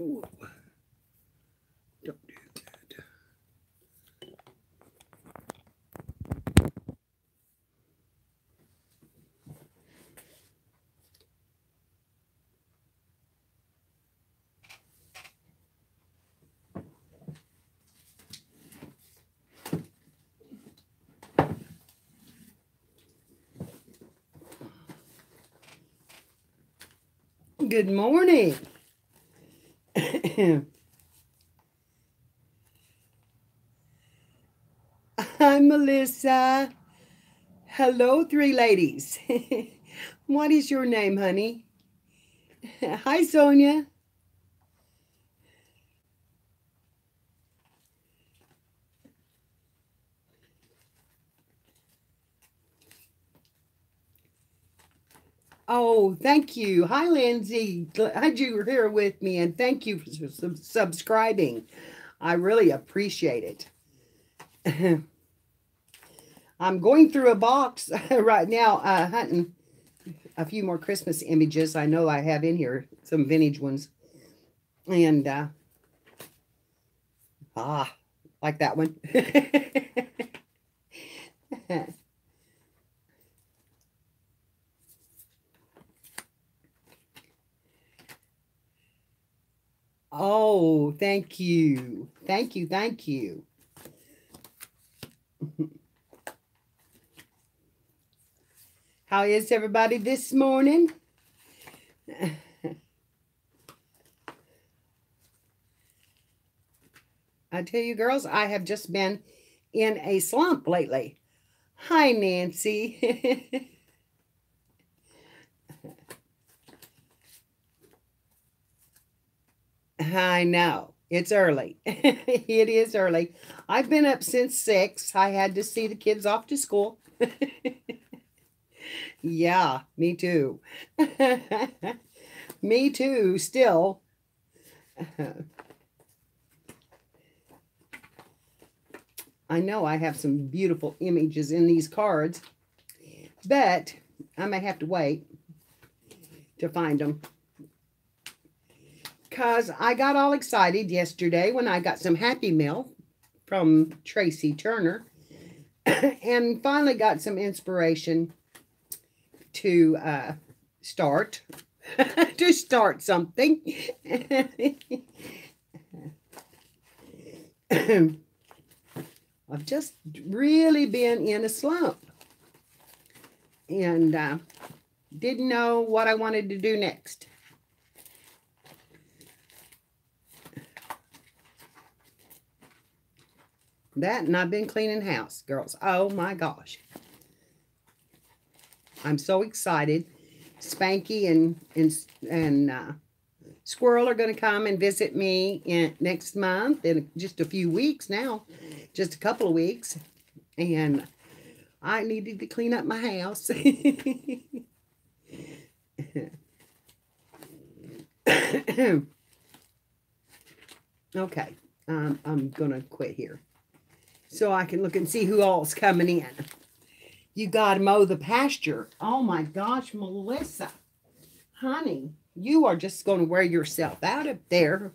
Ooh, don't do that. Good morning. I'm Melissa. Hello, three ladies. What is your name, honey? Hi, Sonia. Oh, thank you. Hi, Lindsay. Glad you were here with me, and thank you for subscribing. I really appreciate it. I'm going through a box right now, hunting a few more Christmas images. I know I have in here some vintage ones. And, like that one. Oh, thank you. Thank you. Thank you. How is everybody this morning? I tell you, girls, I have just been in a slump lately. Hi, Nancy. I know. It's early. It is early. I've been up since 6. I had to see the kids off to school. Yeah, me too. Me too, still. I know I have some beautiful images in these cards, but I may have to wait to find them. Because I got all excited yesterday when I got some Happy Meal from Tracy Turner and finally got some inspiration to start to start something. I've just really been in a slump and didn't know what I wanted to do next. That, and I've been cleaning house, girls. Oh my gosh. I'm so excited. Spanky and Squirrel are going to come and visit me next month in just a few weeks now. Just a couple of weeks. And I needed to clean up my house. Okay. I'm going to quit here so I can look and see who all's coming in. You got to mow the pasture. Oh my gosh, Melissa. Honey, you are just going to wear yourself out up there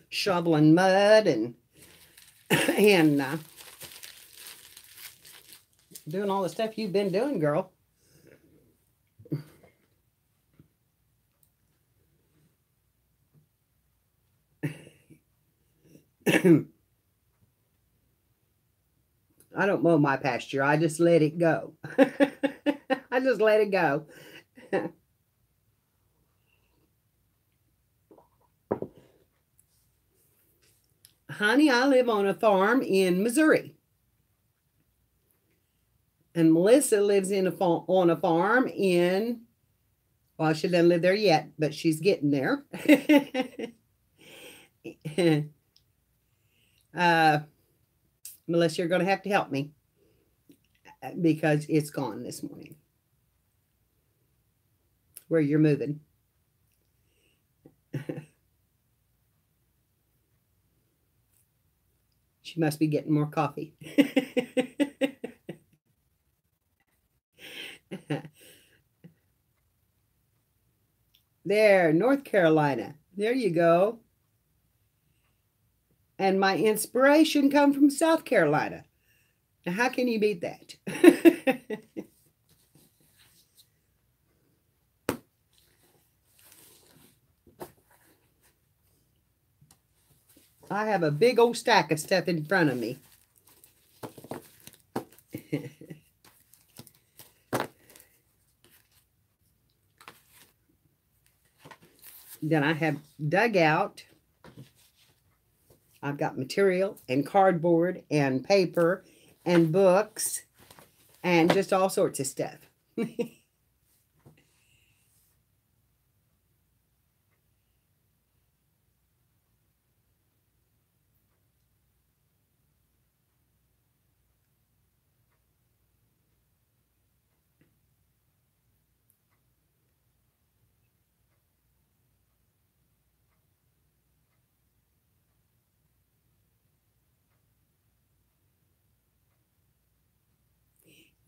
shoveling mud and doing all the stuff you've been doing, girl. I don't mow my pasture. I just let it go. I just let it go. Honey, I live on a farm in Missouri. And Melissa lives on a farm in, well, she doesn't live there yet, but she's getting there. Melissa, you're going to have to help me because it's gone this morning where you're moving. She must be getting more coffee. There, North Carolina. There you go. And my inspiration come from South Carolina. Now, how can you beat that? I have a big old stack of stuff in front of me. Then I have dug out. I've got material and cardboard and paper and books and just all sorts of stuff.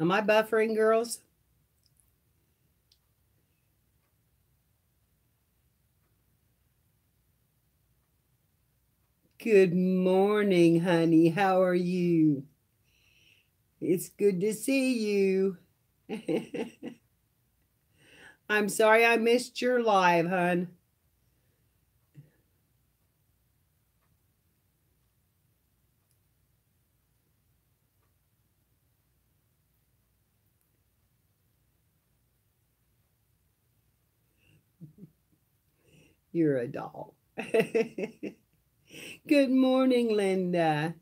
Am I buffering, girls? Good morning, honey. How are you? It's good to see you. I'm sorry I missed your live, hon. You're a doll. Good morning, Linda.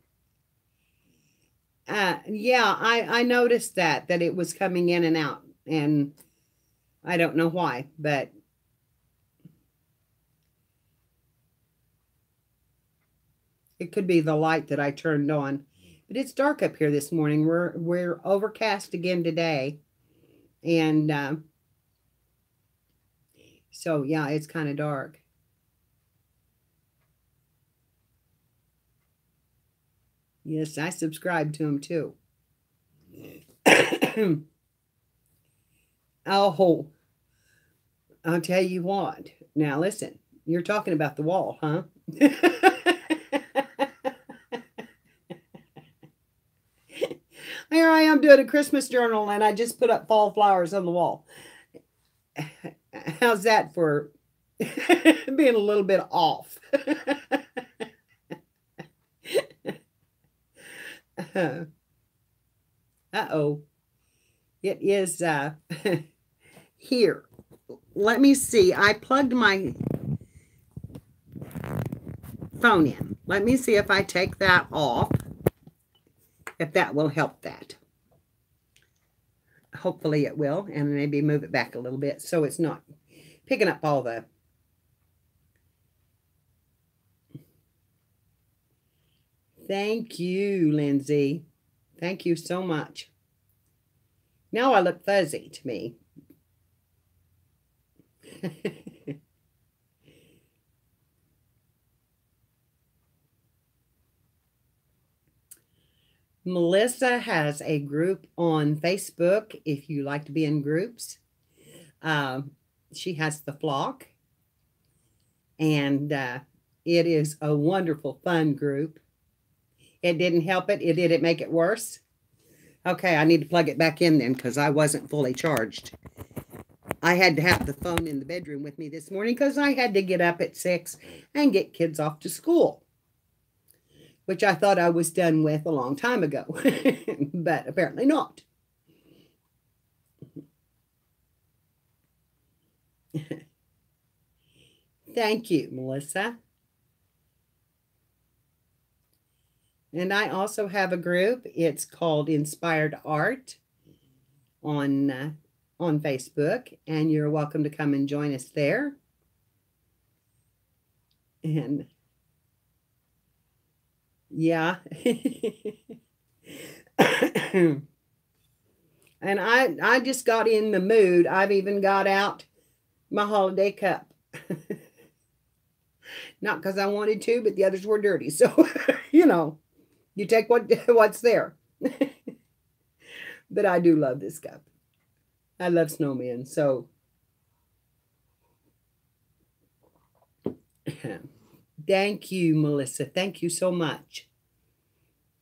Yeah, I noticed that it was coming in and out, and I don't know why, but it could be the light that I turned on. But it's dark up here this morning. We're overcast again today, and so yeah, it's kind of dark. Yes, I subscribe to him too. Oh, I'll tell you what. Now listen, you're talking about the wall, huh? Here I am doing a Christmas journal and I just put up fall flowers on the wall. How's that for being a little bit off? Uh-oh. It is here. Let me see. I plugged my phone in. Let me see if I take that off. If that will help that. Hopefully it will. And maybe move it back a little bit so it's not picking up all the... Thank you, Lindsay. Thank you so much. Now I look fuzzy to me. Melissa has a group on Facebook if you like to be in groups. She has the flock, and it is a wonderful, fun group. It didn't help it. Did it make it worse? Okay, I need to plug it back in then because I wasn't fully charged. I had to have the phone in the bedroom with me this morning because I had to get up at 6 and get kids off to school, which I thought I was done with a long time ago, but apparently not. Thank you, Melissa. And I also have a group. It's called Inspired Art on Facebook, and you're welcome to come and join us there. And yeah. And I just got in the mood. I've even got out my holiday cup. Not because I wanted to, but the others were dirty. So, you know, you take what's there. But I do love this cup. I love snowmen. So Thank you, Melissa. Thank you so much.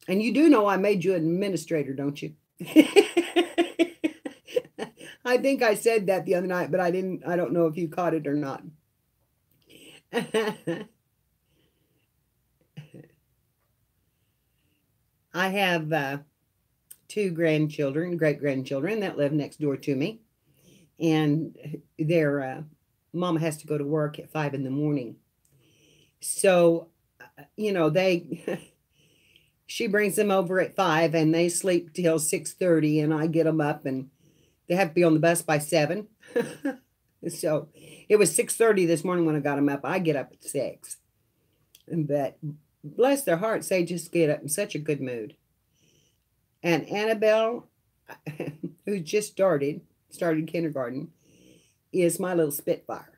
And you do know I made you an administrator, don't you? I think I said that the other night, but I didn't. I don't know if you caught it or not. I have 2 grandchildren, great-grandchildren that live next door to me. And their mama has to go to work at 5 in the morning. So, she brings them over at 5 and they sleep till 6:30 and I get them up and they have to be on the bus by 7. So it was 6:30 this morning when I got them up. I get up at 6. But bless their hearts, they just get up in such a good mood. And Annabelle, who just started kindergarten, is my little Spitfire.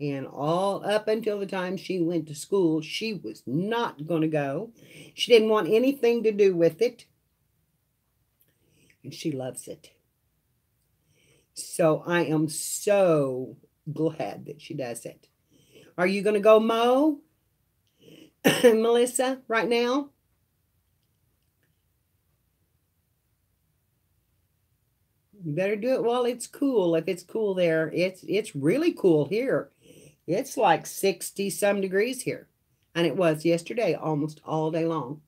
And all up until the time she went to school, she was not going to go. She didn't want anything to do with it. And she loves it. So I am so glad that she does it. Are you going to go mow, Melissa, right now? You better do it while it's cool. If it's cool there, it's really cool here. It's like 60 some degrees here. And it was yesterday almost all day long.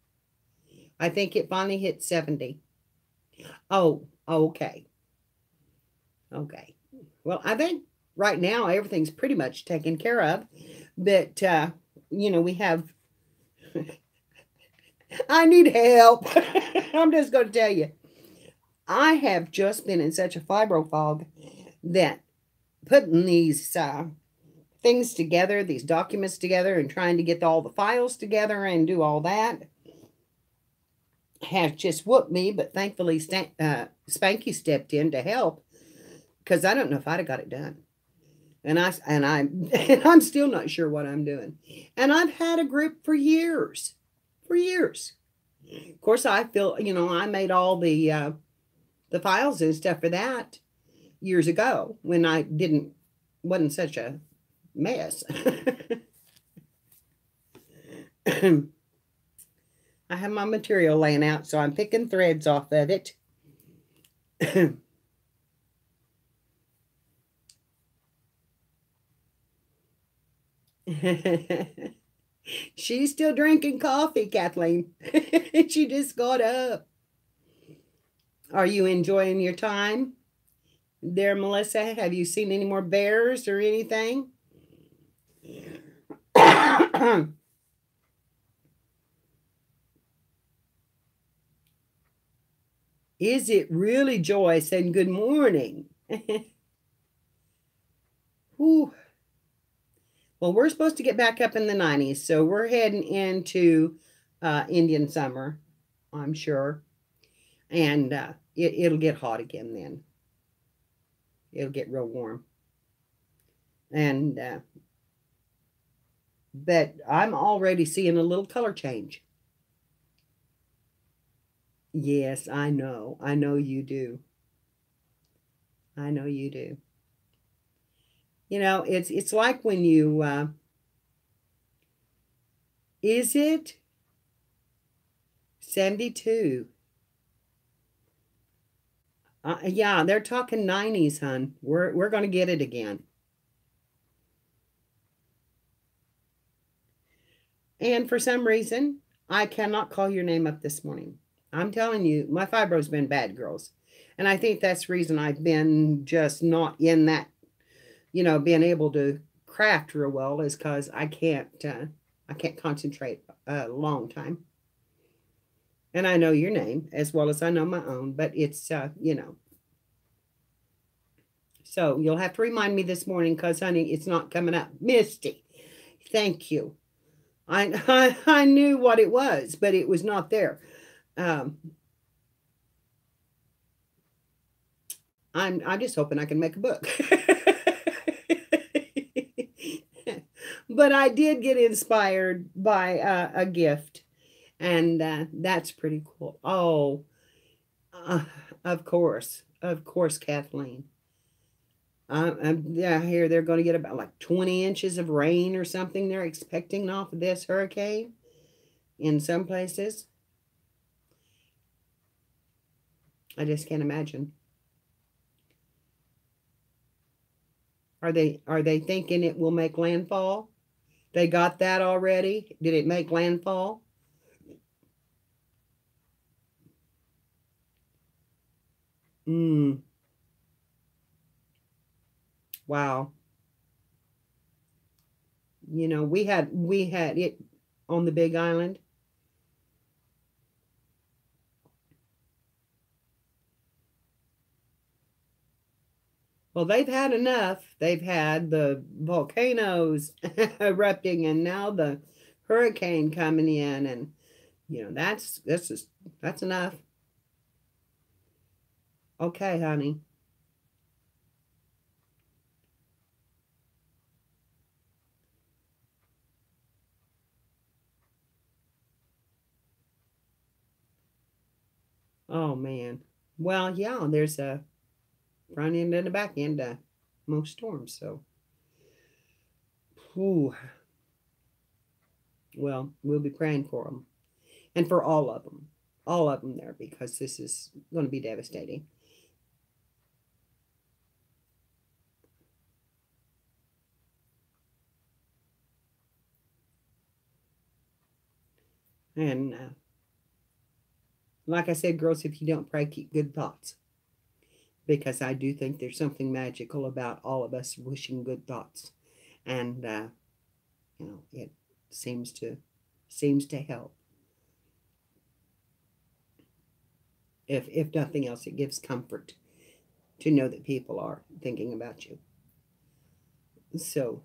I think it finally hit 70. Oh, okay. Okay. Well, I think right now everything's pretty much taken care of. But, we have... I need help. I'm just going to tell you. I have just been in such a fibro fog that putting these things together, these documents together, and trying to get all the files together and do all that has just whooped me. But thankfully, Spanky stepped in to help because I don't know if I'd have got it done. And I'm still not sure what I'm doing. And I've had a group for years, Of course, I feel I made all the files and stuff for that years ago when I wasn't such a mess. I have my material laying out, so I'm picking threads off of it. She's still drinking coffee, Kathleen. She just got up. Are you enjoying your time there, Melissa? Have you seen any more bears or anything? Is it really, Joyce? And good morning. Whew. Well, we're supposed to get back up in the 90s, so we're heading into Indian summer, I'm sure. And it'll get hot again then. It'll get real warm. And but I'm already seeing a little color change. Yes, I know. I know you do. I know you do. It's like when you is it 72? Yeah, they're talking 90s, hon. We're going to get it again. And for some reason, I cannot call your name up this morning. I'm telling you, my fibro's been bad, girls. And I think that's the reason I've been just not in that, being able to craft real well is because I can't concentrate a long time. And I know your name as well as I know my own, but it's, So you'll have to remind me this morning because, honey, it's not coming up. Misty, thank you. I knew what it was, but it was not there. I'm just hoping I can make a book. But I did get inspired by a gift, and that's pretty cool. Oh, of course, Kathleen. Yeah, I hear they're going to get about like 20 inches of rain or something they're expecting off of this hurricane in some places. I just can't imagine. Are they thinking it will make landfall? They got that already? Did it make landfall? Mm, wow. We had it on the Big Island. Well, they've had enough. They've had the volcanoes erupting and now the hurricane coming in, and that's enough. Okay, honey. Oh man. Well, yeah, there's a front end and a back end to most storms, so whew, well, we'll be praying for them and for all of them there, because this is going to be devastating. And like I said, girls, if you don't pray, keep good thoughts, because I do think there's something magical about all of us wishing good thoughts, and it seems to seems to help. If nothing else, it gives comfort to know that people are thinking about you. So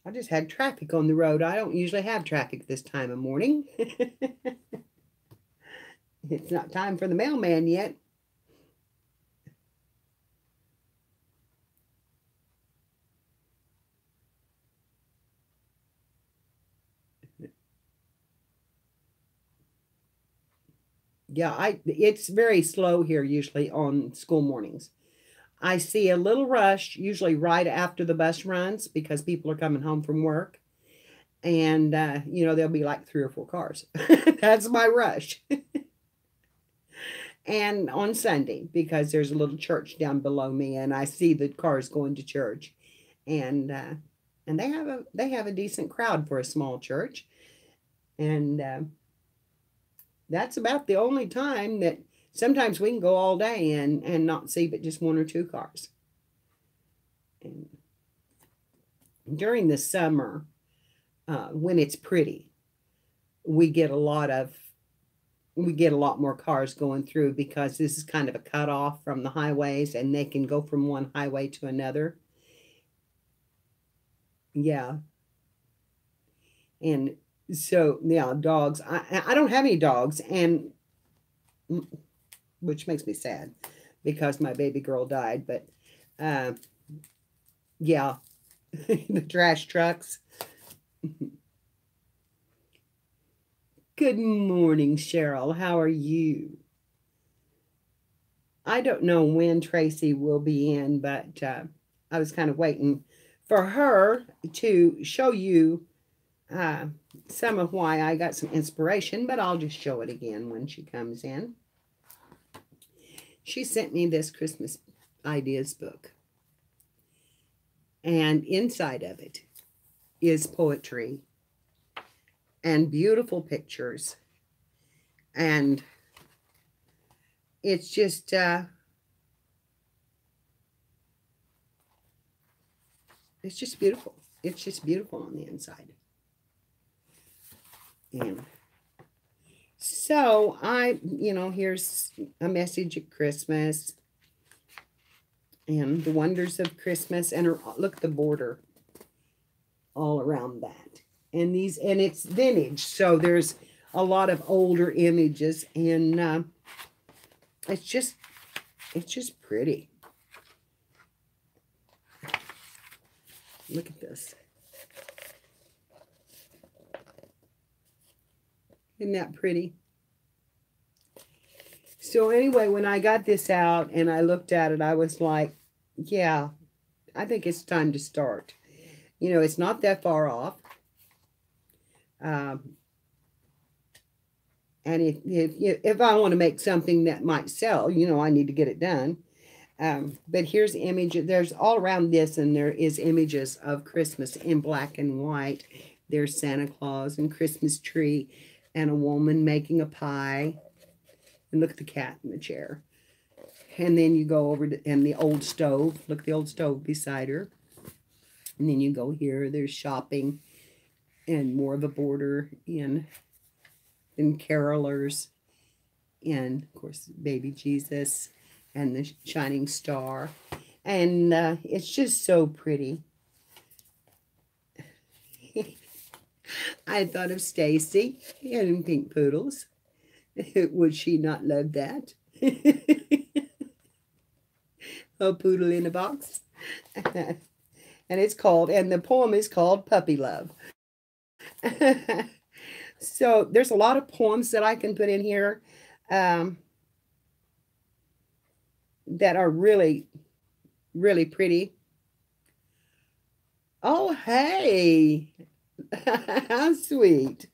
I just had traffic on the road. I don't usually have traffic this time of morning. It's not time for the mailman yet. Yeah, I it's very slow here usually on school mornings. I see a little rush usually right after the bus runs because people are coming home from work, and there'll be like three or four cars. That's my rush. And on Sunday, because there's a little church down below me and I see the cars going to church, and they have a decent crowd for a small church, and that's about the only time that sometimes we can go all day and not see but just one or two cars. And during the summer, when it's pretty, we get a lot of we get a lot more cars going through because this is kind of a cutoff from the highways and they can go from one highway to another. Yeah. And so, yeah, dogs. I don't have any dogs, and which makes me sad because my baby girl died. But uh, yeah, the trash trucks. Good morning, Cheryl. How are you? I don't know when Tracy will be in, but I was kind of waiting for her to show you uh, some of why I got some inspiration, but I'll just show it again when she comes in. She sent me this Christmas ideas book, and inside of it is poetry and beautiful pictures, and it's just beautiful. It's just beautiful on the inside. And so here's a message at Christmas and the wonders of Christmas, and look at the border all around that. And it's vintage, so there's a lot of older images, and it's just pretty. Look at this. Isn't that pretty? So anyway, when I got this out and I looked at it, I was like, yeah, I think it's time to start. You know, it's not that far off. Um, and if I want to make something that might sell, you know, I need to get it done. But here's image. There's all around this, and there is images of Christmas in black and white. There's Santa Claus and Christmas tree and a woman making a pie. And look at the cat in the chair. And then you go over to, and the old stove. Look at the old stove beside her. And then you go here. There's shopping and more of a border in carolers. And, of course, baby Jesus and the shining star. And it's just so pretty. I thought of Stacy and pink poodles. Would she not love that? A poodle in a box. And it's called, and the poem is called Puppy Love. So there's a lot of poems that I can put in here that are really, really pretty. Oh, hey. How sweet.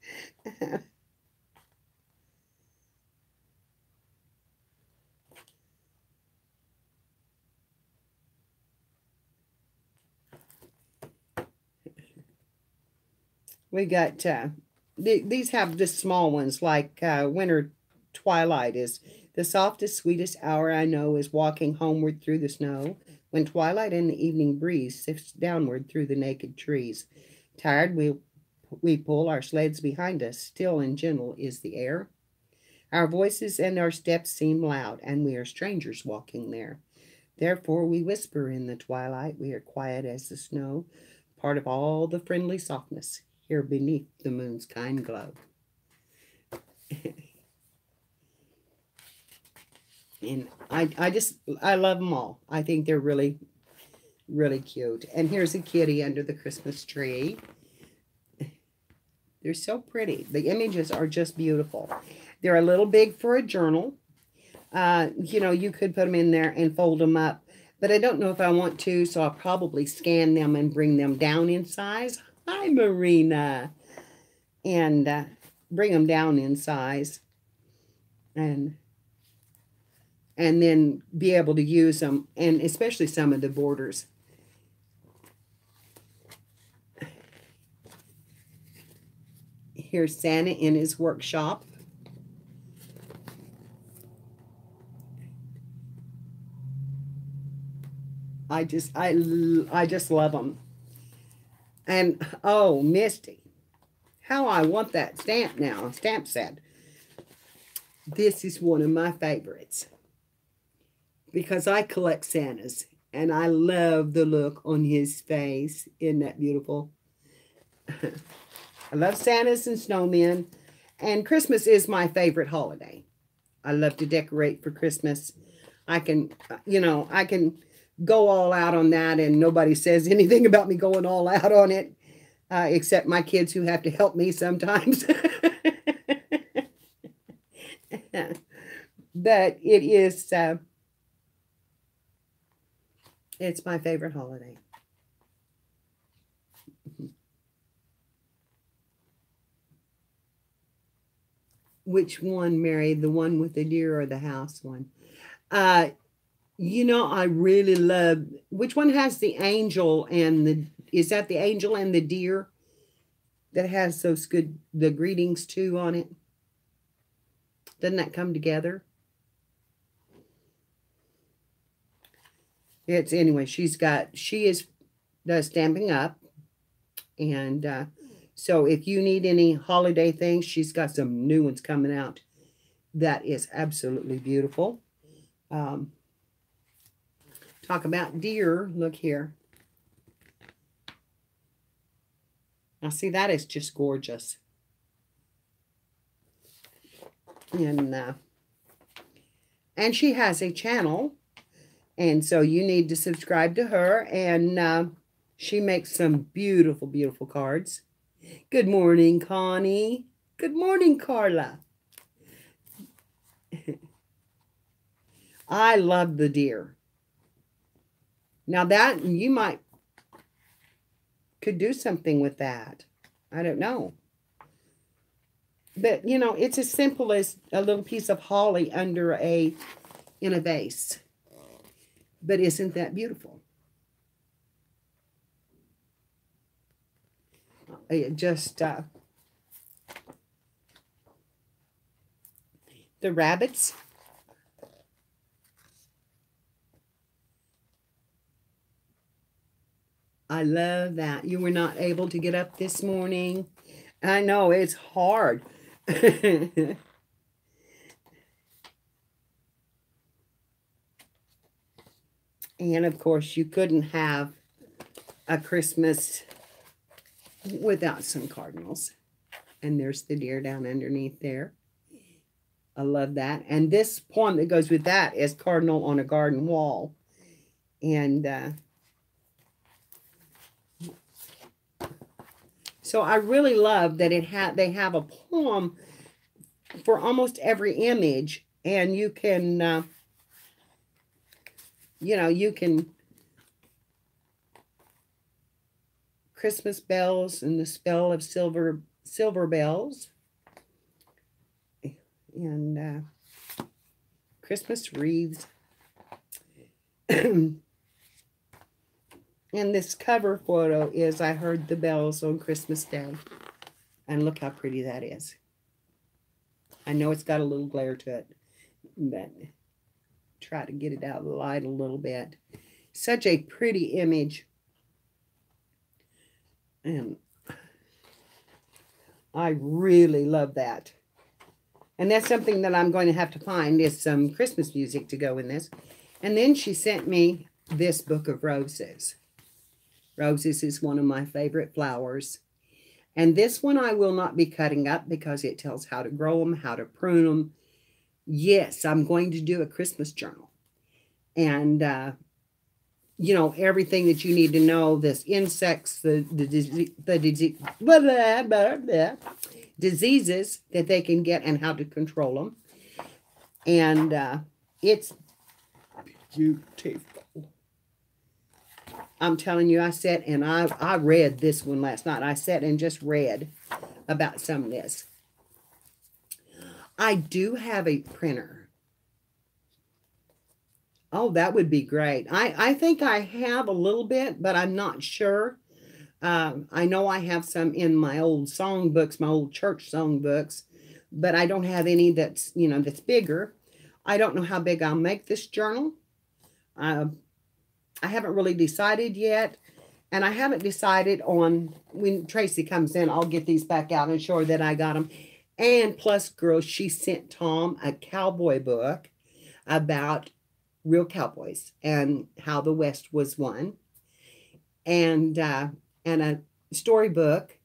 We got, these have just small ones, like winter twilight is the softest, sweetest hour I know is walking homeward through the snow, when twilight and the evening breeze sifts downward through the naked trees. Tired, we pull our sleds behind us, still and gentle is the air. Our voices and our steps seem loud, and we are strangers walking there. Therefore we whisper in the twilight, we are quiet as the snow, part of all the friendly softness here beneath the moon's kind glow. And I love them all. I think they're really, really cute. And here's a kitty under the Christmas tree. They're so pretty. The images are just beautiful. They're a little big for a journal. You know, you could put them in there and fold them up. But I don't know if I want to, so I'll probably scan them and bring them down in size. Hi, Marina. And bring them down in size. And then be able to use them, and especially some of the borders. Here's Santa in his workshop. I just love them. And oh, Misty, how I want that stamp now. Stamp set. This is one of my favorites because I collect Santas and I love the look on his face. Isn't that beautiful? I love Santas and snowmen, and Christmas is my favorite holiday. I love to decorate for Christmas. I can, you know, I can go all out on that, and nobody says anything about me going all out on it, except my kids who have to help me sometimes. But it is, it's my favorite holiday. Which one, Mary? The one with the deer or the house one? You know, I really love, which one has the angel and the, is that the angel and the deer that has those good, the greetings too on it? Doesn't that come together? It's, anyway, she is Stampin' Up. And so if you need any holiday things, she's got some new ones coming out. That is absolutely beautiful. Talk about deer. Look here. Now see, that is just gorgeous. And she has a channel. And so you need to subscribe to her. And she makes some beautiful, beautiful cards. Good morning, Connie. Good morning, Carla. I love the deer. Now that you might could do something with that. I don't know. But you know, it's as simple as a little piece of holly under in a vase. But isn't that beautiful? It just the rabbits. I love that. You were not able to get up this morning. I know it's hard. And of course, you couldn't have a Christmas without some cardinals. And there's the deer down underneath there. I love that. And this poem that goes with that is Cardinal on a Garden Wall. And so I really love that they have a poem for almost every image, and you can you can Christmas bells and the spell of silver bells, and Christmas wreaths. And this cover photo is I Heard the Bells on Christmas Day. And look how pretty that is. I know it's got a little glare to it, but try to get it out of the light a little bit. Such a pretty image. And I really love that. And that's something that I'm going to have to find is some Christmas music to go in this. And then she sent me this book of roses. Roses is one of my favorite flowers. And this one I will not be cutting up because it tells how to grow them, how to prune them. Yes, I'm going to do a Christmas journal. And, you know, everything that you need to know, this insects, the diseases that they can get and how to control them. And it's beautiful. I'm telling you, I sat and I read this one last night. I sat and just read about some of this. I do have a printer. Oh, that would be great. I think I have a little bit, but I'm not sure. I know I have some in my old songbooks, my old church songbooks, but I don't have any that's, you know, that's bigger. I don't know how big I'll make this journal. I haven't really decided yet. And I haven't decided on when Tracy comes in, I'll get these back out and show her that I got them. And plus, girls, she sent Tom a cowboy book about real cowboys and how the West was won. And a storybook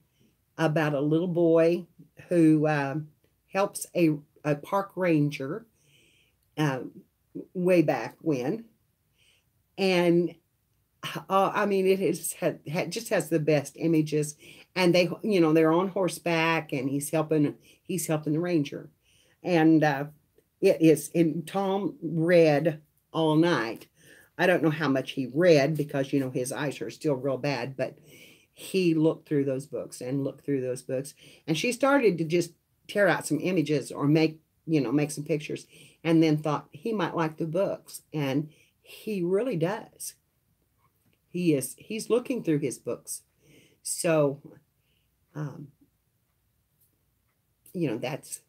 about a little boy who helps a park ranger way back when. And I mean, it is just has the best images, and they, you know, they're on horseback, and he's helping the ranger, and it is. And Tom read all night. I don't know how much he read because, you know, his eyes are still real bad, but he looked through those books and looked through those books, and she started to just tear out some images or make some pictures, and then thought he might like the books, and he really does. He's looking through his books. So, you know, that's,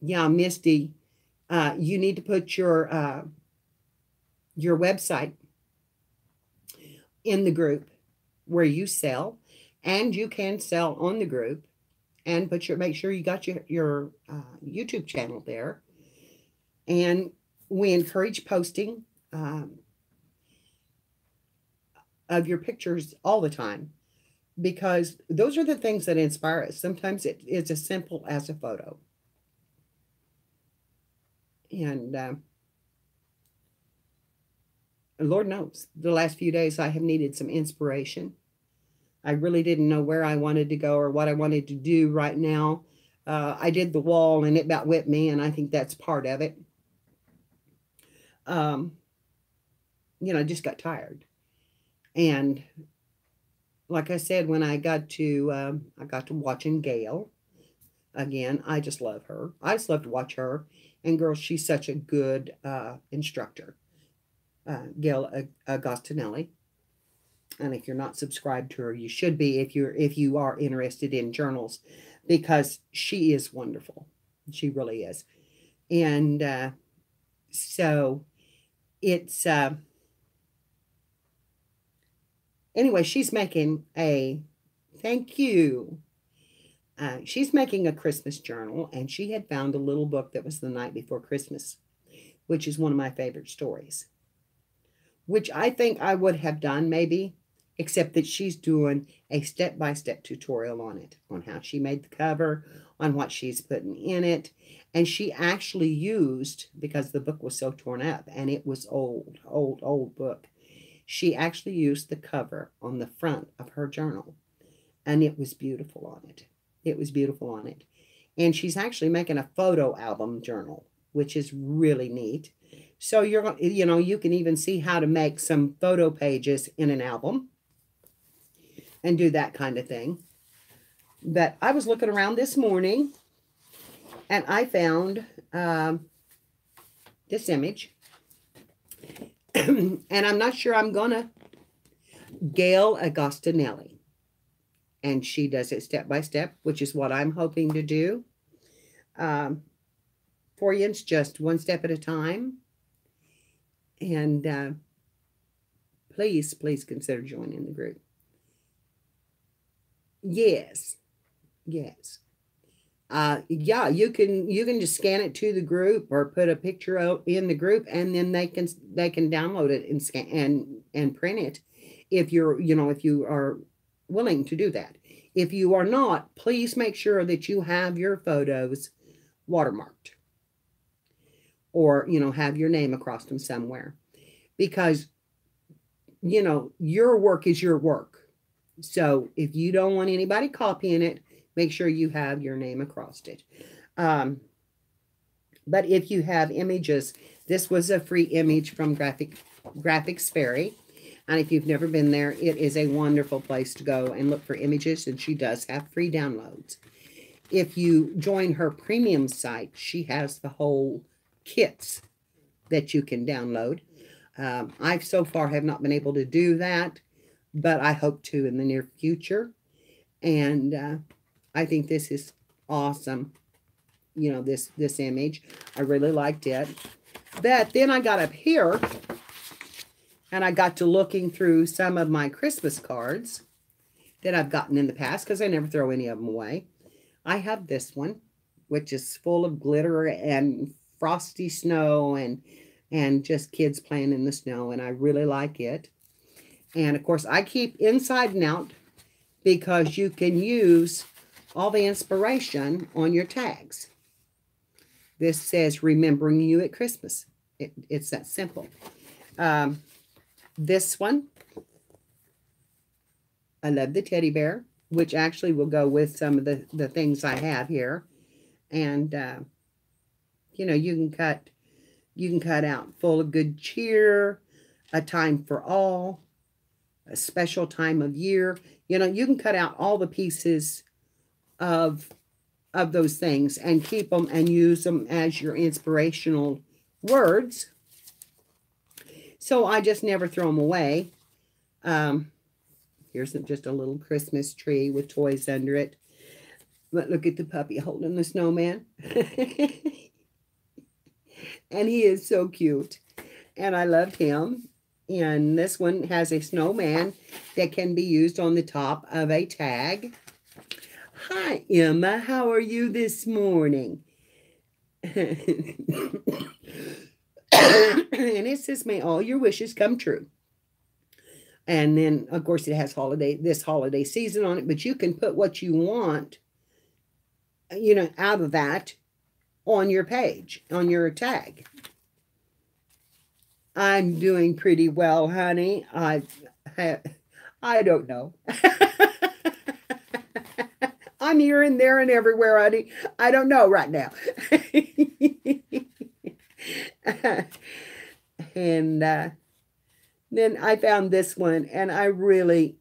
yeah, Misty, you need to put your website in the group where you sell, and you can sell on the group, and make sure you got your YouTube channel there. And we encourage posting of your pictures all the time, because those are the things that inspire us. Sometimes it's as simple as a photo. And Lord knows, the last few days I have needed some inspiration. I really didn't know where I wanted to go or what I wanted to do right now. I did the wall and it about whipped me, and I think that's part of it. I just got tired. And like I said, when I got to watching Gail again, I just love her. I just love to watch her. And girl, she's such a good instructor. Gail Agostinelli. And if you're not subscribed to her, you should be if you are interested in journals, because she is wonderful. She really is. And so it's anyway, she's making a thank you. She's making a Christmas journal, and she had found a little book that was The Night Before Christmas, which is one of my favorite stories, which I think I would have done maybe, except that she's doing a step-by-step tutorial on it, on how she made the cover, on what she's putting in it. And she actually used, because the book was so torn up, and it was old book, she actually used the cover on the front of her journal, and it was beautiful on it. It was beautiful on it. And she's actually making a photo album journal, which is really neat. So you can even see how to make some photo pages in an album and do that kind of thing. But I was looking around this morning and I found this image. And I'm not sure I'm gonna. Gail Agostinelli. And she does it step by step, which is what I'm hoping to do. For you, it's just one step at a time. And please consider joining the group. Yes. Yeah, you can just scan it to the group or put a picture out in the group, and then they can download it and scan and print it if you are willing to do that. If you are not, please make sure that you have your photos watermarked, or have your name across them somewhere, because your work is your work. So if you don't want anybody copying it, make sure you have your name across it. But if you have images, this was a free image from Graphics Fairy. And if you've never been there, it is a wonderful place to go and look for images. And she does have free downloads. If you join her premium site, she has the whole kits that you can download. I so far have not been able to do that, but I hope to in the near future. And I think this is awesome. This image, I really liked it. But then I got up here and I got to looking through some of my Christmas cards that I've gotten in the past, because I never throw any of them away. I have this one, which is full of glitter and frosty snow and just kids playing in the snow, and I really like it. And of course, I keep inside and out, because you can use all the inspiration on your tags. This says, remembering you at Christmas. It's that simple. This one, I love the teddy bear, which actually will go with some of the things I have here. And, you can cut out full of good cheer, a time for all, a special time of year. You can cut out all the pieces of those things and keep them and use them as your inspirational words. So I just never throw them away. Here's just a little Christmas tree with toys under it. But look at the puppy holding the snowman. And he is so cute. And I love him. And this one has a snowman that can be used on the top of a tag. Hi, Emma. How are you this morning? And it says, may all your wishes come true. And then, of course, it has this holiday season on it. But you can put what you want, out of that on your page, on your tag. I'm doing pretty well, honey. I don't know. I'm here and there and everywhere, honey. I don't know right now. And then I found this one, and I really,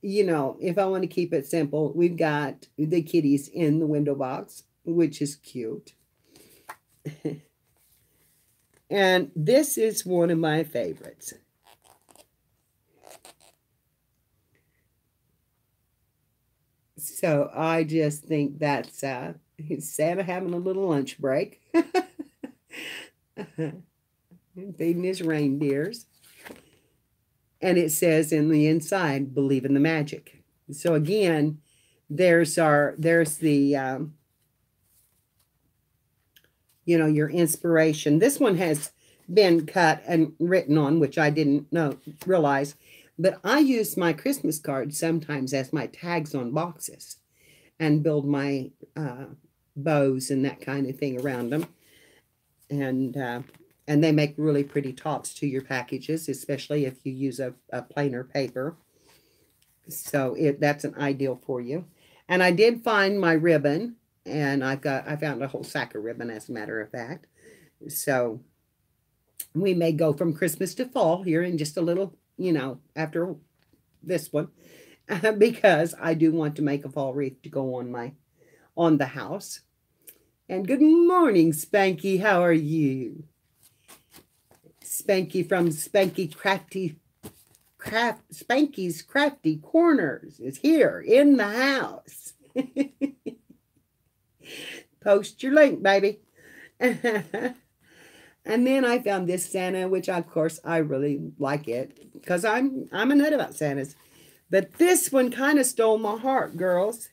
if I want to keep it simple, we've got the kitties in the window box, which is cute. And this is one of my favorites. So I just think that's Santa having a little lunch break. Feeding his reindeers. And it says in the inside, believe in the magic. So again, there's the your inspiration. This one has been cut and written on, which I didn't realize, but I use my Christmas cards sometimes as my tags on boxes and build my bows and that kind of thing around them. And they make really pretty tops to your packages, especially if you use a plainer paper. So that's an ideal for you. And I did find my ribbon, and I found a whole sack of ribbon, as a matter of fact. So we may go from Christmas to fall here in just a little, after this one, because I do want to make a fall wreath to go on the house. And good morning, Spanky. How are you? Spanky from Spanky's Crafty Corners is here in the house. Post your link, baby. And then I found this Santa, which of course I really like it because I'm a nut about Santas. But this one kind of stole my heart, girls.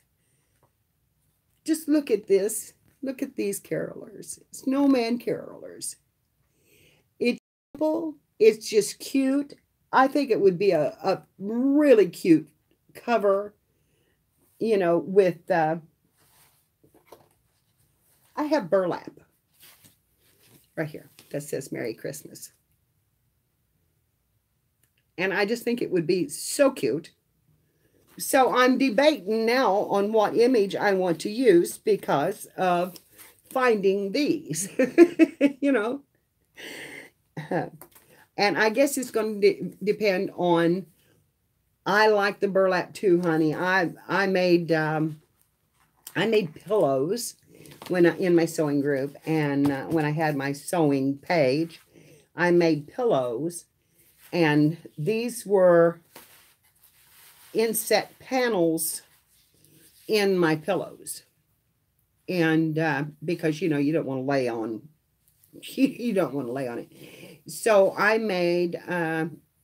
Just look at this. Look at these carolers. Snowman carolers. It's simple. It's just cute. I think it would be a really cute cover, with I have burlap right here that says Merry Christmas. And I just think it would be so cute. So I'm debating now on what image I want to use because of finding these, And I guess it's going to depend on, I like the burlap too, honey. I made pillows in my sewing group, and when I had my sewing page, I made pillows, and these were inset panels in my pillows. And because you don't want to lay on it. So I made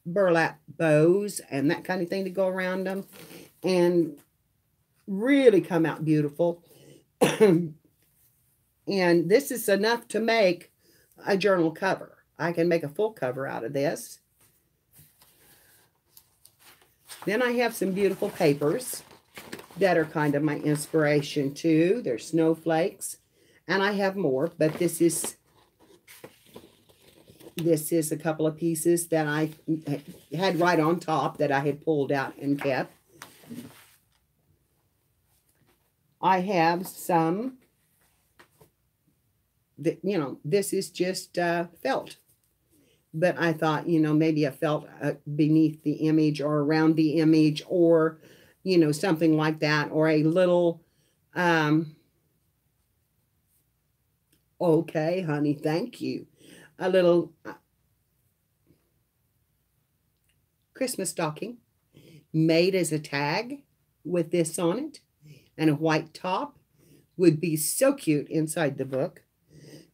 burlap bows and that kind of thing to go around them, and really come out beautiful. And this is enough to make a journal cover. I can make a full cover out of this. Then I have some beautiful papers that are kind of my inspiration too. They're snowflakes, and I have more, but this is a couple of pieces that I had right on top that I had pulled out and kept. I have some that, this is just felt. But I thought, maybe a felt beneath the image or around the image, or, something like that, or a little, okay, honey, thank you. A little Christmas stocking made as a tag with this on it, and a white top would be so cute inside the book.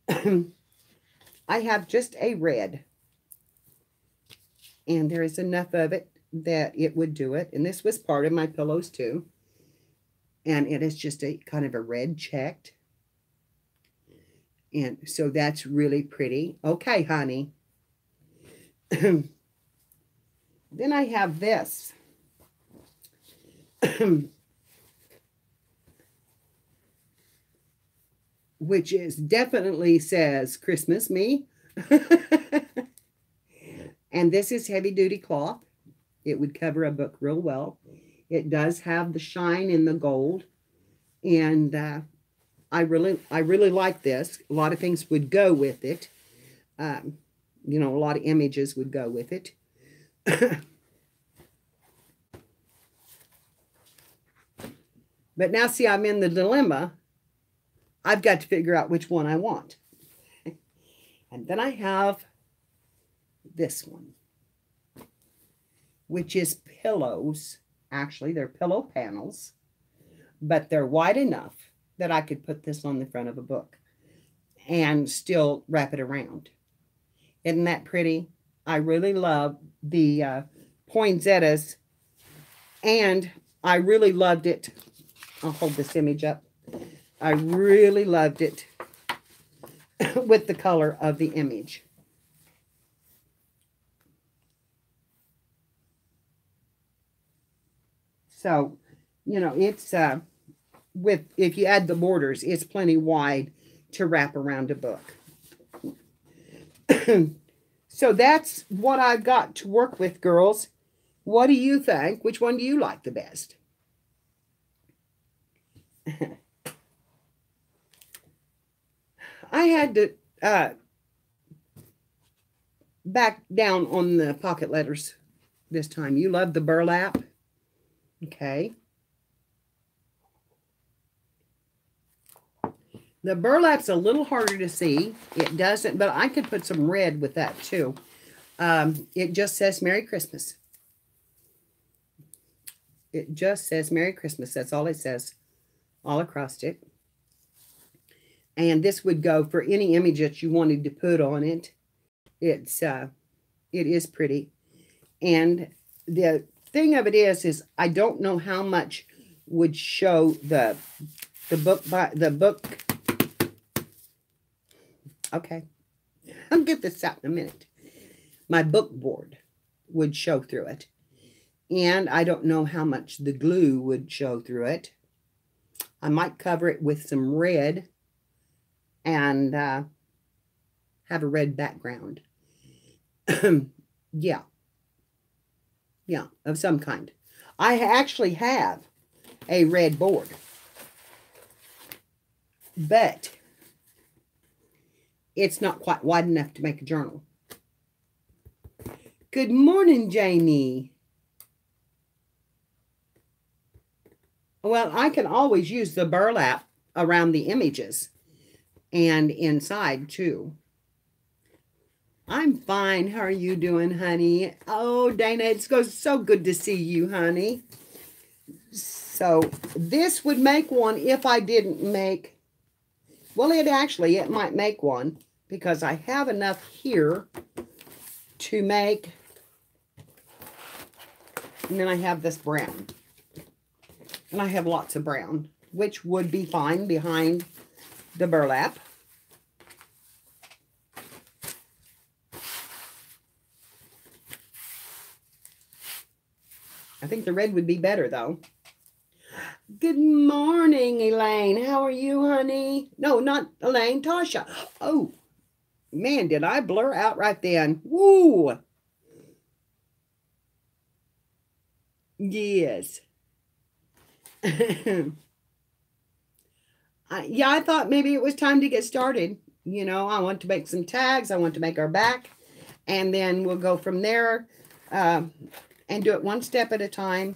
I have just a red, and there is enough of it that it would do it. And this was part of my pillows too. And it is just a kind of a red checked. And so that's really pretty. Okay, honey. Then I have this. Which is definitely says Christmas me. And this is heavy duty cloth. It would cover a book real well. It does have the shine in the gold. And I really like this. A lot of things would go with it. You know, a lot of images would go with it. But now, see, I'm in the dilemma. I've got to figure out which one I want. And then I have this one, which is pillows. Actually, they're pillow panels, but they're wide enough that I could put this on the front of a book and still wrap it around. Isn't that pretty? I really love the poinsettias, and I really loved it. I'll hold this image up. I really loved it with the color of the image. So, you know, it's if you add the borders, it's plenty wide to wrap around a book. So that's what I've got to work with, girls. What do you think? Which one do you like the best? I had to back down on the pocket letters this time. You love the burlap. Okay. The burlap's a little harder to see. It doesn't, but I could put some red with that too. It just says Merry Christmas. It just says Merry Christmas. That's all it says all across it. And this would go for any image that you wanted to put on it. It is pretty. And the thing of it is I don't know how much would show the book. Okay, I'll get this out in a minute. My book board would show through it. And I don't know how much the glue would show through it. I might cover it with some red and have a red background. Yeah, of some kind. I actually have a red board, but it's not quite wide enough to make a journal. Good morning, Jamie. Well, I can always use the burlap around the images and inside too. I'm fine. How are you doing, honey? Oh, Dana, it's so good to see you, honey. So this would make one if I didn't make, well, it might make one because I have enough here to make, and then I have this brown. And I have lots of brown, which would be fine behind the burlap. I think the red would be better, though. Good morning, Elaine. How are you, honey? No, not Elaine, Tasha. Oh, man, did I blur out right then? Woo! Yes. Yeah, I thought maybe it was time to get started. You know, I want to make some tags. I want to make our back. And then we'll go from there and do it one step at a time.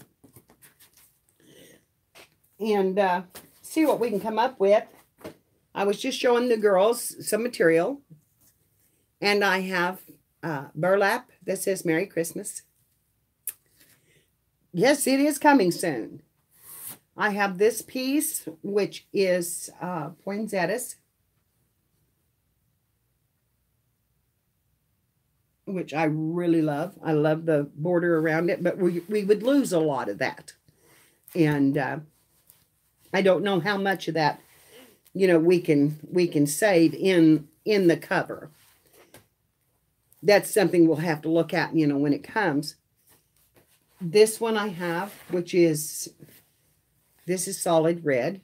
And see what we can come up with. I was just showing the girls some material. And I have burlap that says Merry Christmas. Yes, it is coming soon. I have this piece, which is poinsettias, which I really love. I love the border around it, but we would lose a lot of that. And I don't know how much of that, you know, we can save in the cover. That's something we'll have to look at, you know, when it comes. This one I have, which is, this is solid red.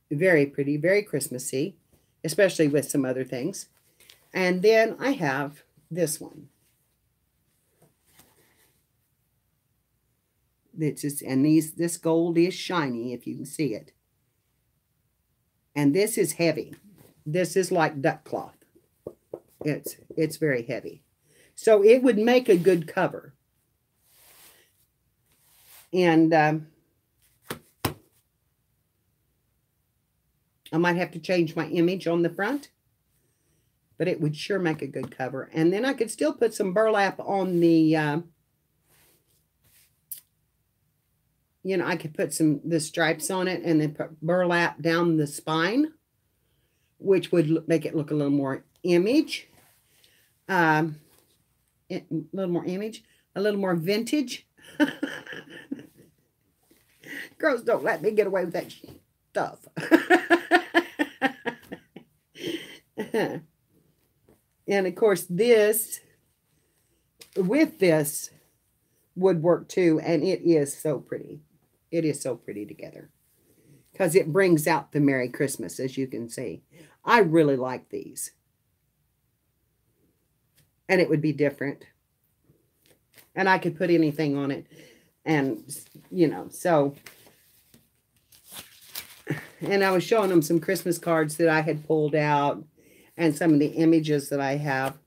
Very pretty, very Christmassy, especially with some other things. And then I have this one. And this gold is shiny, if you can see it. And this is heavy. This is like duck cloth. It's very heavy. So it would make a good cover. And I might have to change my image on the front, but it would sure make a good cover. And then I could still put some burlap on the, I could put the stripes on it and then put burlap down the spine, which would make it look a little more image. A little more image, a little more vintage. Girls don't let me get away with that stuff. And of course this would work too, and it is so pretty. It is so pretty together because it brings out the Merry Christmas, as you can see. I really like these. And it would be different. And I could put anything on it. And, so. And I was showing them some Christmas cards that I had pulled out. And some of the images that I have.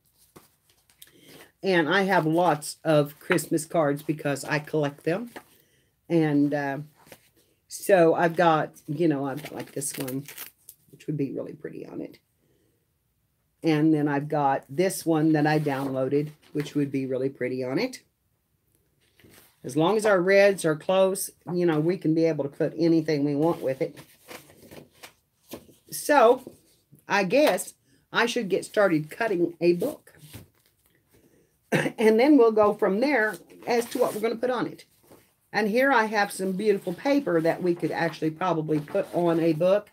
And I have lots of Christmas cards because I collect them. And so I've got, I've got like this one, which would be really pretty on it. And then I've got this one that I downloaded, which would be really pretty on it. As long as our reds are close, we can be able to put anything we want with it. So, I guess I should get started cutting a book. And then we'll go from there as to what we're going to put on it. And here I have some beautiful paper that we could actually probably put on a book,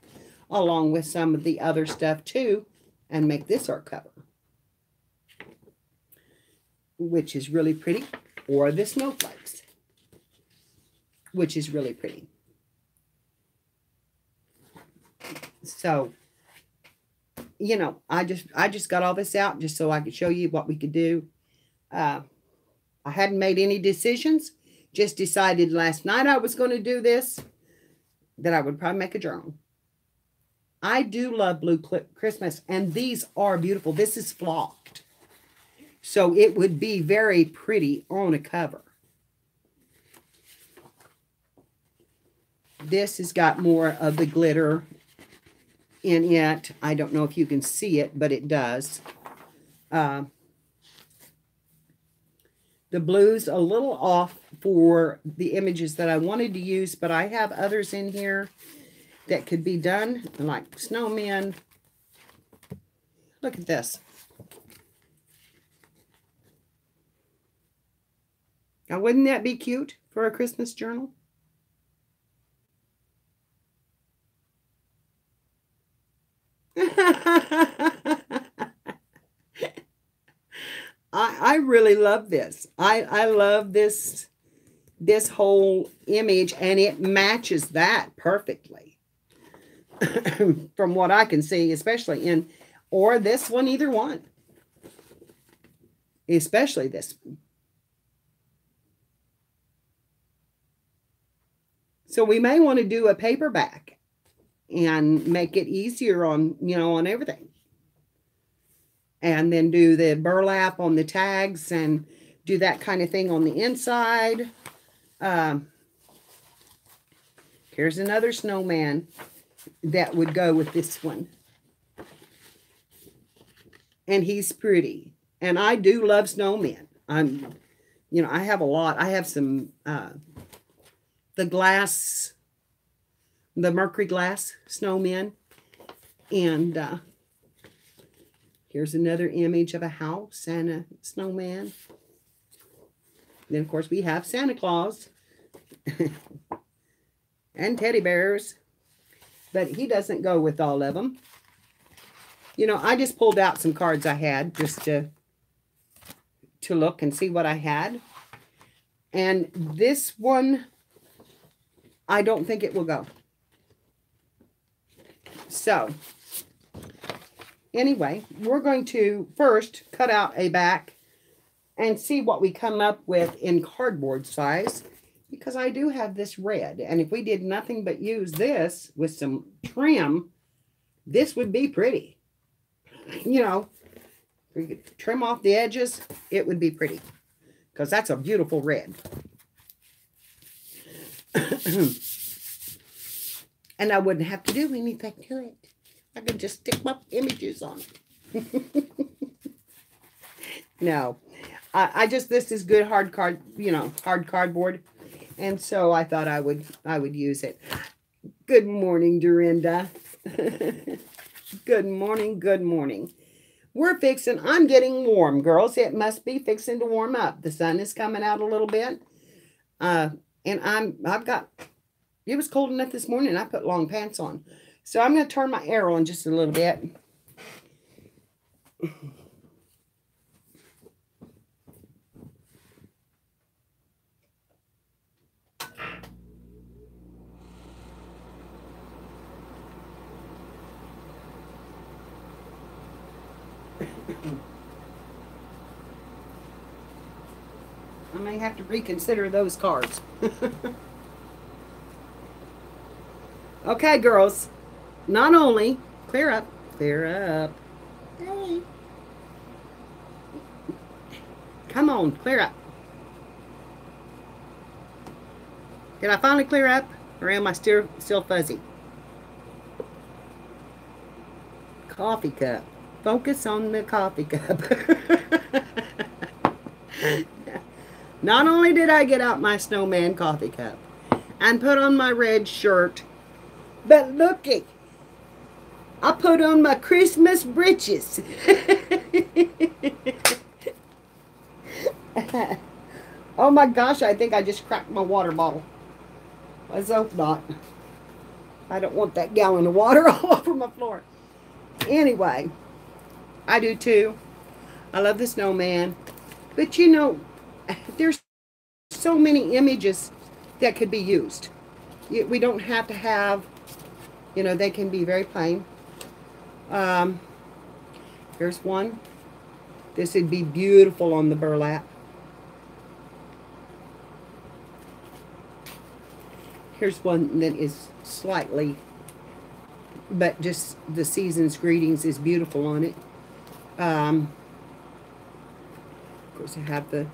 along with some of the other stuff too. And make this our cover, which is really pretty, or the snowflakes, which is really pretty. So, I just got all this out just so I could show you what we could do. I hadn't made any decisions, just decided last night I was going to do this, that I would probably make a journal. I do love Blue Christmas, and these are beautiful. This is flocked, so it would be very pretty on a cover. This has got more of the glitter in it. I don't know if you can see it, but it does. The blue's a little off for the images that I wanted to use, but I have others in here that could be done, like snowmen. Look at this. Now, wouldn't that be cute for a Christmas journal? I really love this. I love this whole image, and it matches that perfectly. From what I can see, especially or this one, either one. Especially this one. So we may want to do a paperback and make it easier on, on everything. And then do the burlap on the tags and do that kind of thing on the inside. Here's another snowman that would go with this one. And he's pretty. And I do love snowmen. I have a lot. I have some, the mercury glass snowmen. And here's another image of a house and a snowman. Then, of course, we have Santa Claus and teddy bears. But he doesn't go with all of them. I just pulled out some cards I had just to look and see what I had. And this one, I don't think it will go. So, anyway, we're going to first cut out a back and see what we come up with in cardboard size. because I do have this red. And if we did nothing but use this with some trim, this would be pretty. You know, we could trim off the edges, it would be pretty. Because that's a beautiful red. And I wouldn't have to do anything to it. I could just stick my images on it. No. I just, this is good hard cardboard. And so I thought I would use it. Good morning, Dorinda. Good morning, good morning. I'm getting warm, girls. It must be fixing to warm up. The sun is coming out a little bit. And it was cold enough this morning. I put long pants on. So I'm going to turn my air on just a little bit. I may have to reconsider those cards. Okay, girls. Not only clear up. Hey. Come on, clear up. Did I finally clear up, or am I still fuzzy? Coffee cup. Focus on the coffee cup. Not only did I get out my snowman coffee cup and put on my red shirt, but looky, I put on my Christmas breeches. Oh my gosh, I think I just cracked my water bottle. Let's hope not. I don't want that gallon of water all over my floor. Anyway, I do too. I love the snowman. But you know, there's so many images that could be used. We don't have to have, you know, they can be very plain. Here's one. This would be beautiful on the burlap. Here's one that is slightly, but just the season's greetings is beautiful on it. Of course, I have the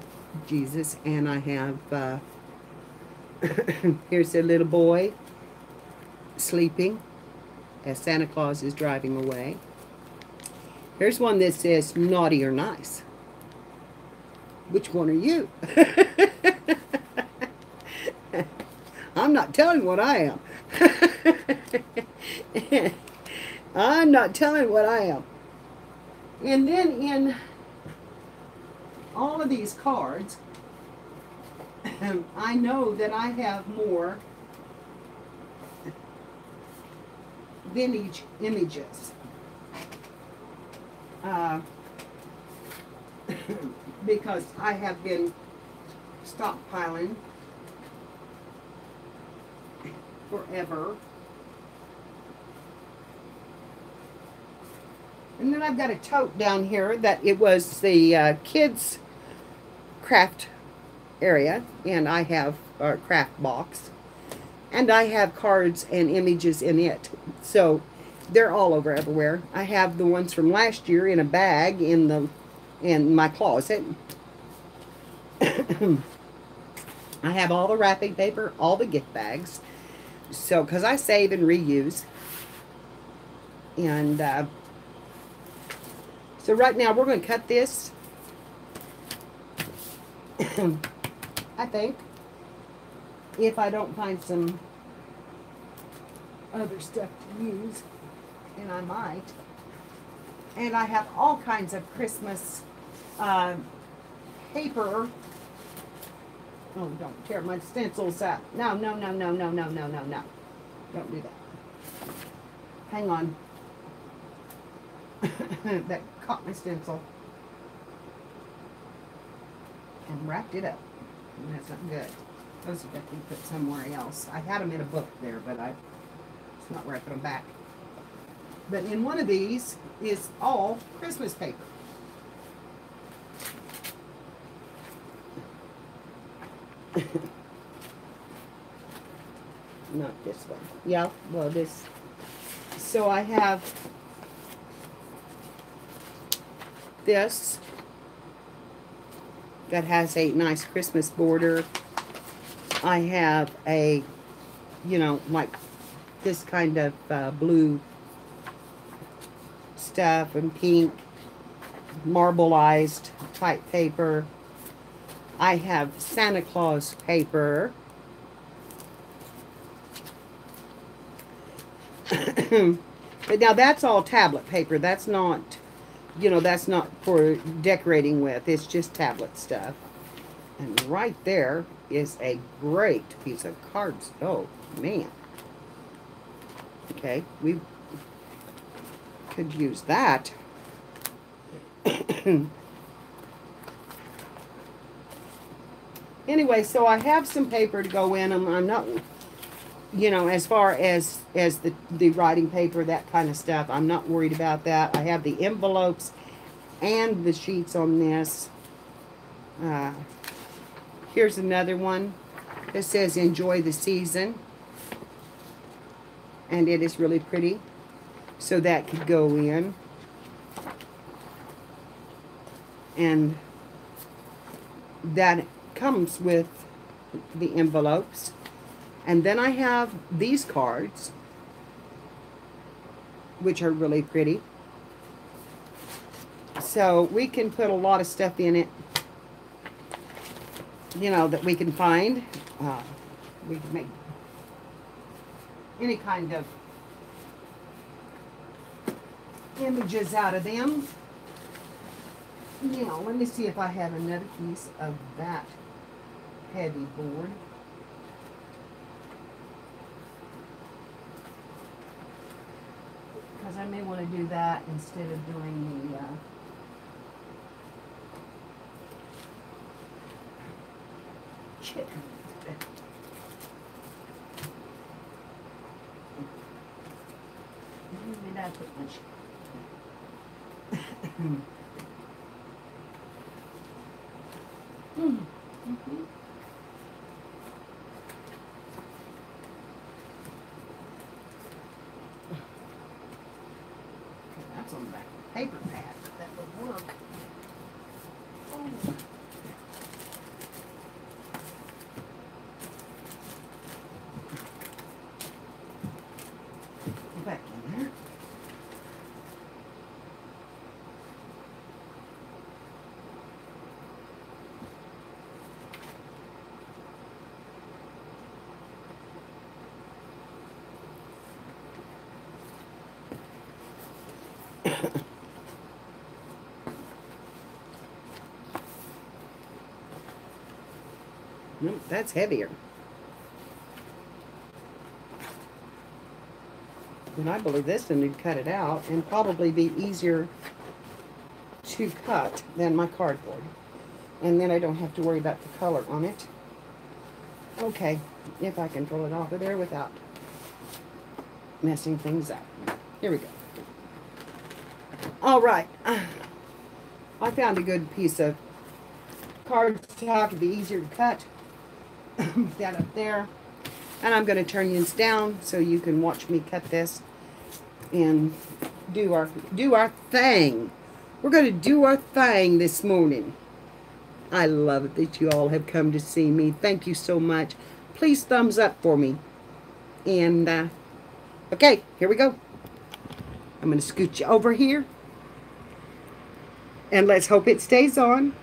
Jesus, and I have, here's a little boy sleeping as Santa Claus is driving away. Here's one that says naughty or nice. Which one are you? I'm not telling what I am. I'm not telling what I am. And then in all of these cards, I know that I have more vintage images. Because I have been stockpiling forever. And then I've got a tote down here that it was the kids craft area, and I have a craft box, and I have cards and images in it, so they're all over everywhere. I have the ones from last year in a bag in my closet. I have all the wrapping paper, all the gift bags, so because I save and reuse. And so right now we're going to cut this. I think, if I don't find some other stuff to use, and I might. And I have all kinds of Christmas paper. Oh, don't tear my stencils up. No. Don't do that. Hang on. That caught my stencil. And wrapped it up. And that's not good. Those have got to be put somewhere else. I had them in a book there, but it's not wrapping them back. But in one of these is all Christmas paper. not this one. Yeah, well, this. So I have this that has a nice Christmas border. I have a, you know, like this kind of blue stuff and pink marbleized type paper. I have Santa Claus paper. But now that's all tablet paper. That's not, you know, that's not for decorating with. It's just tablet stuff. And right there is a great piece of cards. Oh, man. Okay, we could use that. Anyway, so I have some paper to go in. I'm not, you know, as far as the writing paper, that kind of stuff, I'm not worried about that. I have the envelopes and the sheets on this. Here's another one that says enjoy the season. And it is really pretty. So that could go in. And that comes with the envelopes. And then I have these cards, which are really pretty. So we can put a lot of stuff in it, you know, that we can find. We can make any kind of images out of them. Now, let me see if I have another piece of that heavy board. Because I may want to do that instead of doing the chicken. Where did I put my chicken? That's on the back of the paper pad, but that would work. Oh. Go back in there. Nope, that's heavier. And I believe this one would cut it out and probably be easier to cut than my cardboard. And then I don't have to worry about the color on it. Okay, if I can pull it off of there without messing things up. Here we go. All right. I found a good piece of cardstock to be easier to cut. That up there. And I'm going to turn this down so you can watch me cut this and do our thing. We're going to do our thing this morning. I love it that you all have come to see me. Thank you so much. Please thumbs up for me. And, okay, here we go. I'm going to scoot you over here. And let's hope it stays on.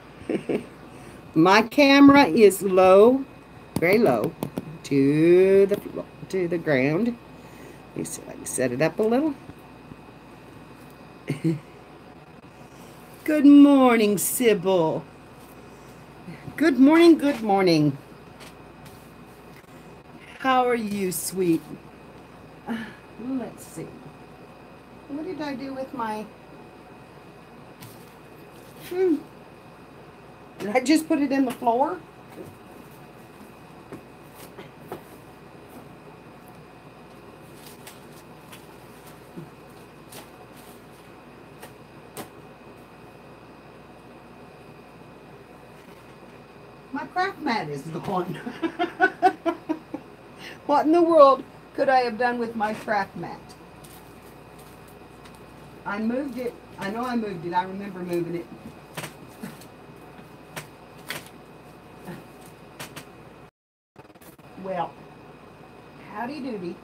My camera is low, very low, to the ground. Let me see if I can set it up a little. Good morning, Sybil. Good morning, good morning. How are you, sweet? Let's see. What did I do with my... Did I just put it in the floor? My craft mat is gone. What in the world could I have done with my craft mat? I moved it. I know I moved it. I remember moving it. Well, howdy doody.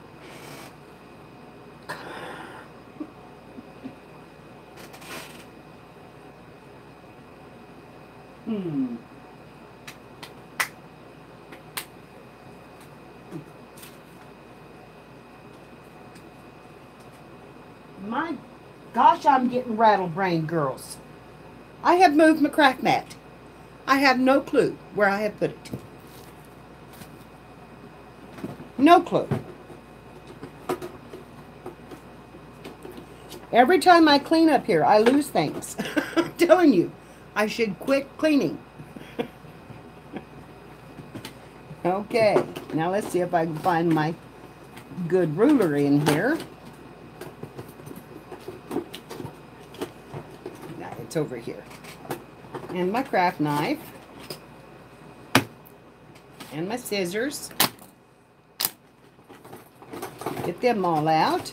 My gosh, I'm getting rattle-brained, girls. I have moved my craft mat. I have no clue where I have put it. No clue. Every time I clean up here, I lose things. I'm telling you, I should quit cleaning. Okay, now let's see if I can find my good ruler in here. No, it's over here. And my craft knife. And my scissors. Get them all out.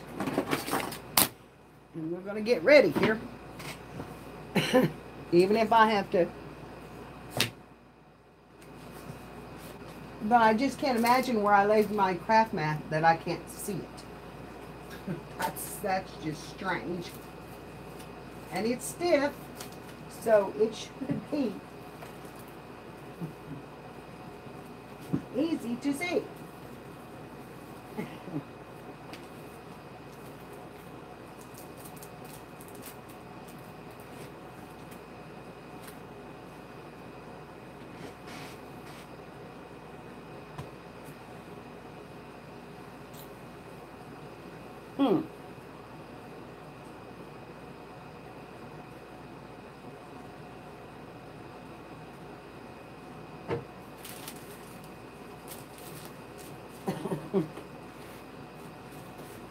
And we're going to get ready here. Even if I have to. But I just can't imagine where I laid my craft mat that I can't see it. That's just strange. And it's stiff, so it should be easy to see.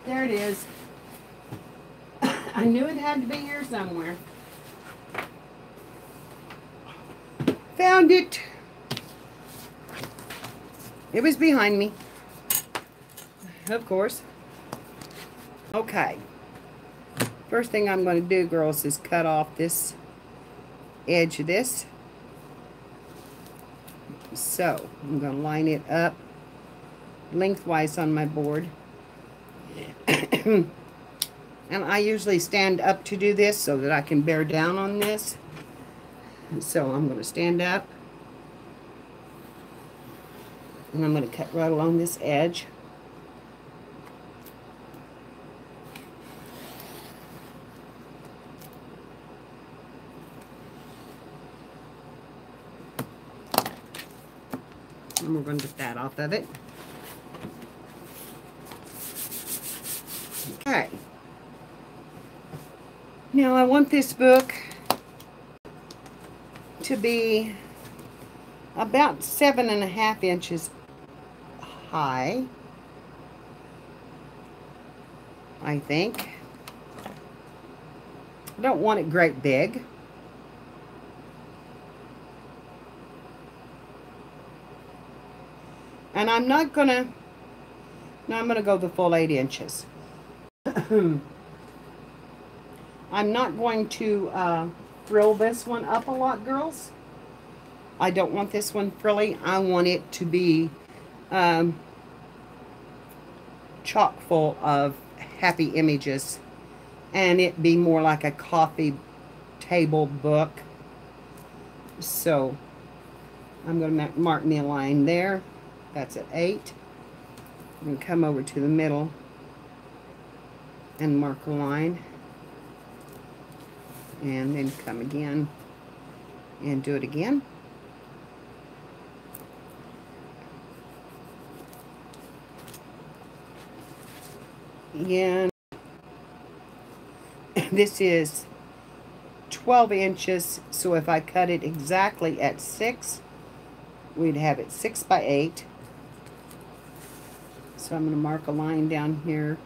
There it is. I knew it had to be here somewhere. Found it. It was behind me. Of course. Okay. First thing I'm going to do, girls, is cut off this edge of this. So, I'm going to line it up lengthwise on my board. And I usually stand up to do this so that I can bear down on this. So I'm going to stand up. And I'm going to cut right along this edge. And we're going to get that off of it. Okay. Now I want this book to be about 7.5 inches high, I think. I don't want it great big. And I'm not gonna, no, I'm gonna go the full 8 inches. I'm not going to frill this one up a lot, girls. I don't want this one frilly. I want it to be chock full of happy images, and it be more like a coffee table book. So I'm going to mark me a line there. That's at 8. I'm going to come over to the middle and mark a line, and then come again and do it again. Again, this is 12 inches, so if I cut it exactly at 6, we'd have it 6 by 8. So I'm going to mark a line down here.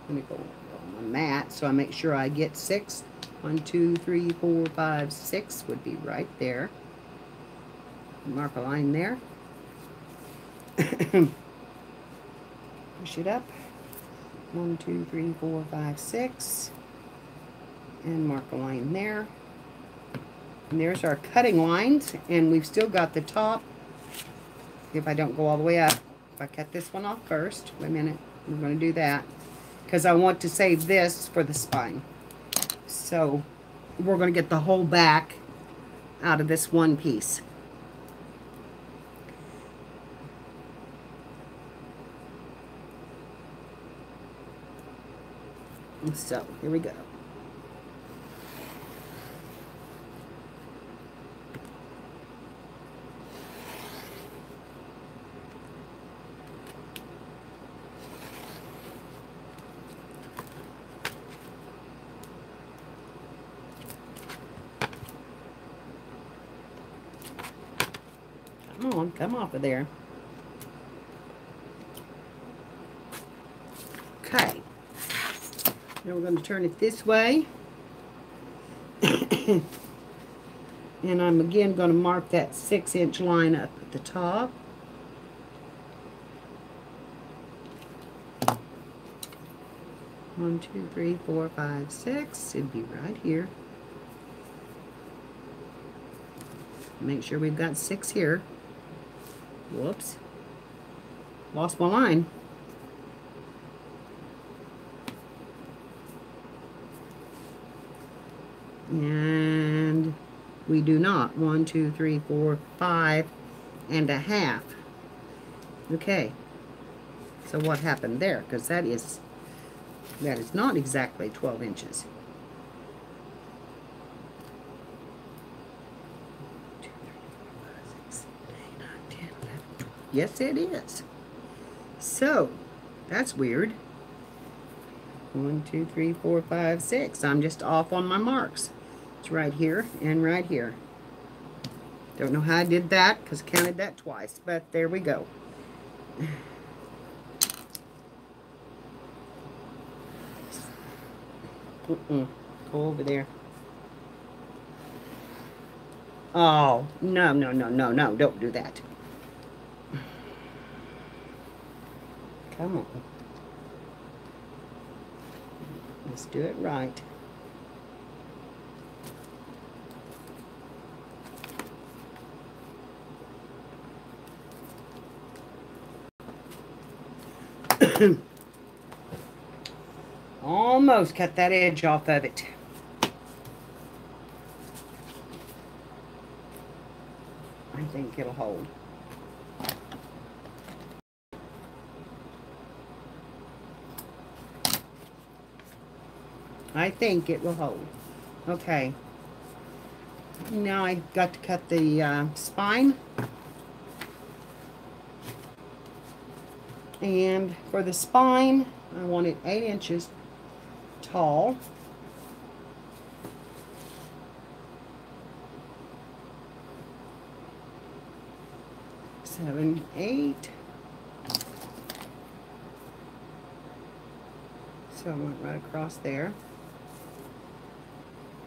Let me go on my mat so I make sure I get 6. 1, 2, 3, 4, 5, 6 would be right there. Mark a line there. Push it up. 1, 2, 3, 4, 5, 6. And mark a line there. And there's our cutting lines. And we've still got the top. If I don't go all the way up. If I cut this one off first. Wait a minute. We're going to do that. Because I want to save this for the spine. So we're going to get the whole back out of this one piece. So here we go. Come on, come off of there. Okay. Now we're going to turn it this way. And I'm again going to mark that 6-inch line up at the top. One, 2, 3, 4, 5, 6. It'd be right here. Make sure we've got 6 here. Whoops. Lost my line. And we do not. 1, 2, 3, 4, 5 and a half. Okay. So what happened there? Because that is not exactly 12 inches. 2, 3, 4, 5, 6, 7, 8, 9, 10, 11, 12. Yes, it is. So that's weird. 1, 2, 3, 4, 5, 6. I'm just off on my marks. It's right here and right here. Don't know how I did that because I counted that twice, but there we go. Go over there. Oh, no, no, no, no, no. Don't do that. Come on. Let's do it right. Almost cut that edge off of it. I think it'll hold. I think it will hold. Okay. Now I got to cut the spine. And for the spine, I want it 8 inches tall. Seven, 8. So I went right across there.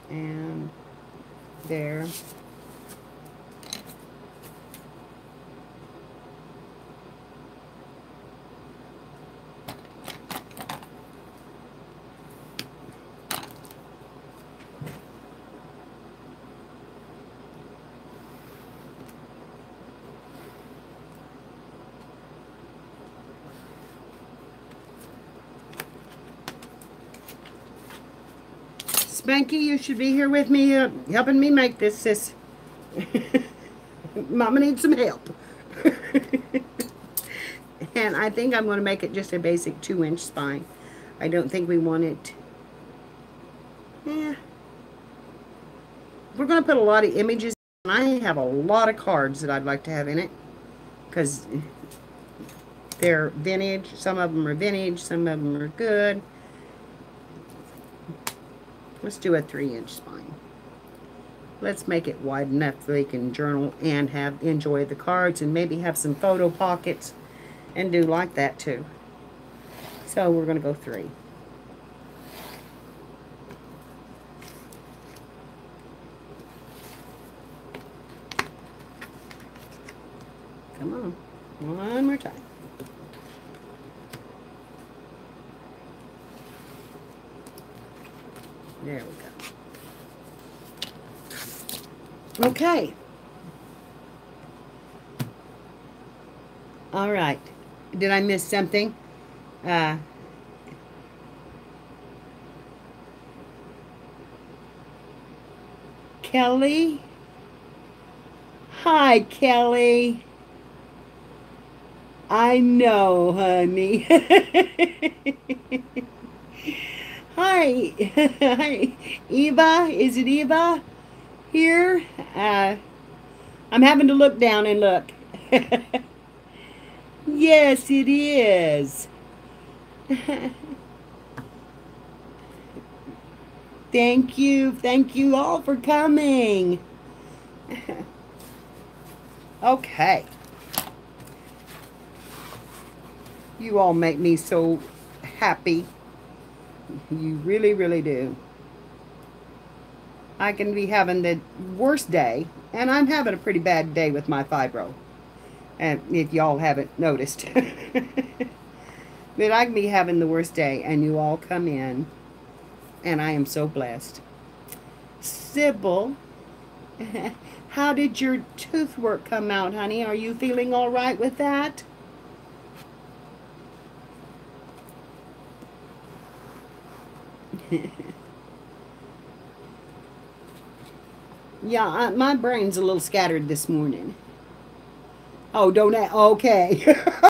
And there. Spanky, you should be here with me, helping me make this, sis. Mama needs some help. And I think I'm going to make it just a basic 2-inch spine. I don't think we want it. Yeah. We're going to put a lot of images. And I have a lot of cards that I'd like to have in it. Because they're vintage. Some of them are vintage. Some of them are good. Let's do a 3-inch spine. Let's make it wide enough so they can journal and enjoy the cards and maybe have some photo pockets and do like that too. So we're going to go 3. One more time. There we go. Okay. All right. Did I miss something? Kelly? Hi, Kelly. I know, honey. Hi. Hi. Eva? Is it Eva here? I'm having to look down and look. Yes, it is. Thank you. Thank you all for coming. Okay. You all make me so happy. You really, really do. I can be having the worst day, and I'm having a pretty bad day with my fibro. And if y'all haven't noticed. But I can be having the worst day, and you all come in, and I am so blessed. Sybil, how did your tooth work come out, honey? Are you feeling all right with that? Yeah, my brain's a little scattered this morning. Oh, don't I? Okay.